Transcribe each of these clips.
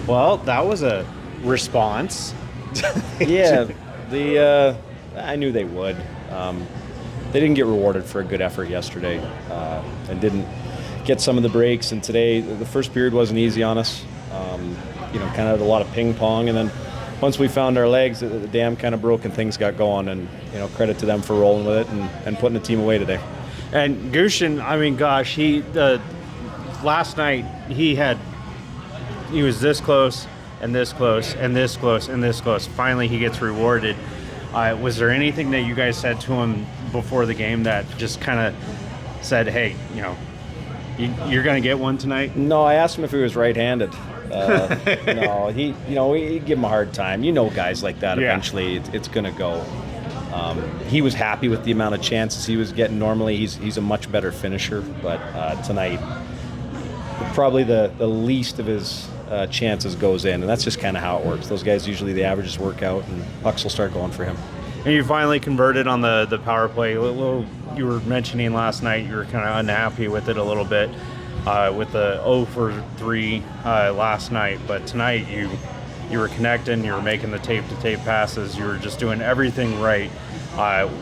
Well, that was a response. Yeah, I knew they would. They didn't get rewarded for a good effort yesterday, and didn't get some of the breaks. And today, the first period wasn't easy on us. Kind of a lot of ping pong, and then once we found our legs, the dam kind of broke and things got going. And credit to them for rolling with it and putting the team away today. And Gushin, I mean, gosh, last night he was this close and this close and this close and this close. Finally, he gets rewarded. Was there anything that you guys said to him before the game that just kind of said, "Hey, you're going to get one tonight"? No, I asked him if he was right-handed. No, we give him a hard time. Guys like that, Yeah. eventually it's going to go. He was happy with the amount of chances he was getting. Normally, he's a much better finisher, but tonight, probably the least of his chances goes in, and that's just kind of how it works. Those guys usually the averages work out, and pucks will start going for him. And you finally converted on the power play. You were mentioning last night you were kind of unhappy with it a little bit with the 0 for 3 last night, but tonight you were connecting, you were making the tape-to-tape passes, you were just doing everything right.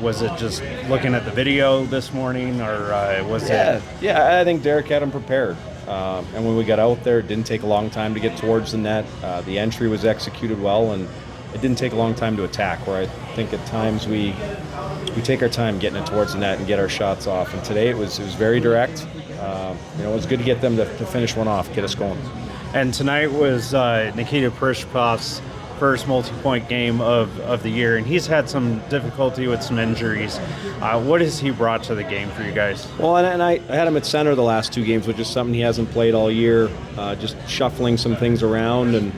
Was it just looking at the video this morning, or was it? Yeah, I think Derek had him prepared. And when we got out there, it didn't take a long time to get towards the net. The entry was executed well, and it didn't take a long time to attack, where I think at times we take our time getting it towards the net and get our shots off. And today it was very direct. It was good to get them to finish one off, get us going. And tonight was Nikita Prishkov's first multi-point game of the year, and he's had some difficulty with some injuries. What has he brought to the game for you guys? Well, and I had him at center the last 2 games, which is something he hasn't played all year, just shuffling some things around, and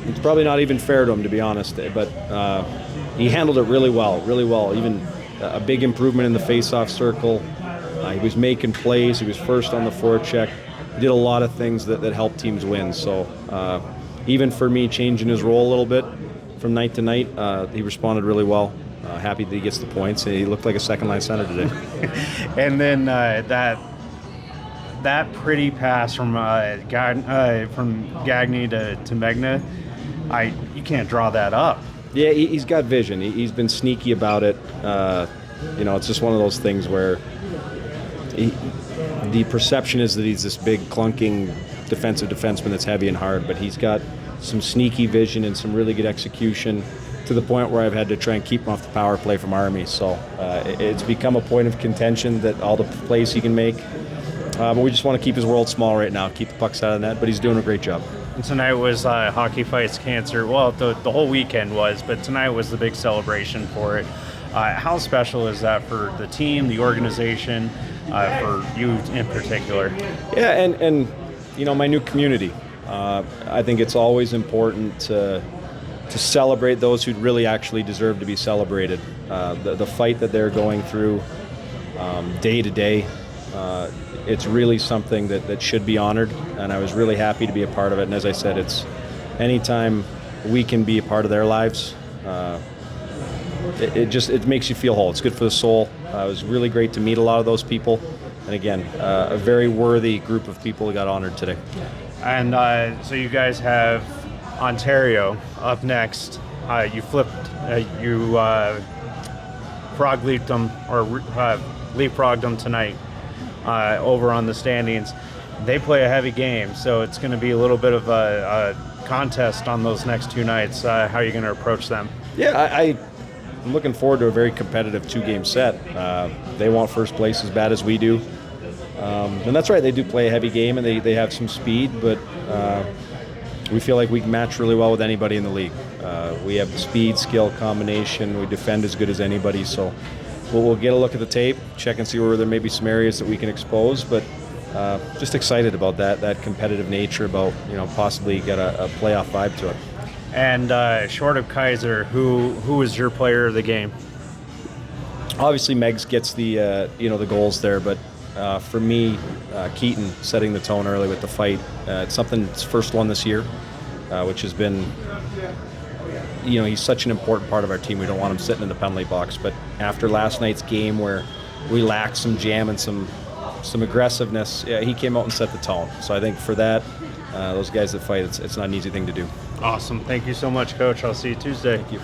it's probably not even fair to him, to be honest, but he handled it really well, even a big improvement in the face-off circle. He was making plays, he was first on the forecheck, he did a lot of things that helped teams win, so even for me changing his role a little bit from night to night, he responded really well. Happy that he gets the points. He looked like a second-line center today. And then that pretty pass from Gagny to Megna, you can't draw that up. Yeah, he's got vision. He's been sneaky about it. It's just one of those things where the perception is that he's this big clunking defensive defenseman that's heavy and hard, but he's got some sneaky vision and some really good execution, to the point where I've had to try and keep him off the power play from Army. So it's become a point of contention that all the plays he can make. But we just want to keep his world small right now, keep the pucks out of the net, but he's doing a great job. And tonight was Hockey Fights Cancer. Well, the whole weekend was, but tonight was the big celebration for it. How special is that for the team, the organization, for you in particular? Yeah, and my new community. I think it's always important to celebrate those who really actually deserve to be celebrated. The fight that they're going through day to day, it's really something that should be honored, and I was really happy to be a part of it. And as I said, it's anytime we can be a part of their lives, it makes you feel whole. It's good for the soul. It was really great to meet a lot of those people, and again, a very worthy group of people who got honored today. And so you guys have Ontario up next. You frog leaped them, or leapfrogged them tonight over on the standings. They play a heavy game, so it's going to be a little bit of a contest on those next 2 nights. How are you going to approach them? Yeah, I'm looking forward to a very competitive 2-game set. They want first place as bad as we do. And that's right, they do play a heavy game, and they have some speed, but we feel like we can match really well with anybody in the league. We have the speed, skill combination. We defend as good as anybody, so we'll get a look at the tape, check and see where there may be some areas that we can expose, but just excited about that competitive nature, about possibly get a playoff vibe to it. And short of Kaiser, who is your player of the game? Obviously, Megs gets the goals there, but for me, Keaton setting the tone early with the fight. It's something, it's first one this year, which has been, he's such an important part of our team. We don't want him sitting in the penalty box. But after last night's game, where we lacked some jam and some some aggressiveness. Yeah, he came out and set the tone. So I think for that, those guys that fight, it's not an easy thing to do. Awesome. Thank you so much, Coach. I'll see you Tuesday. Thank you.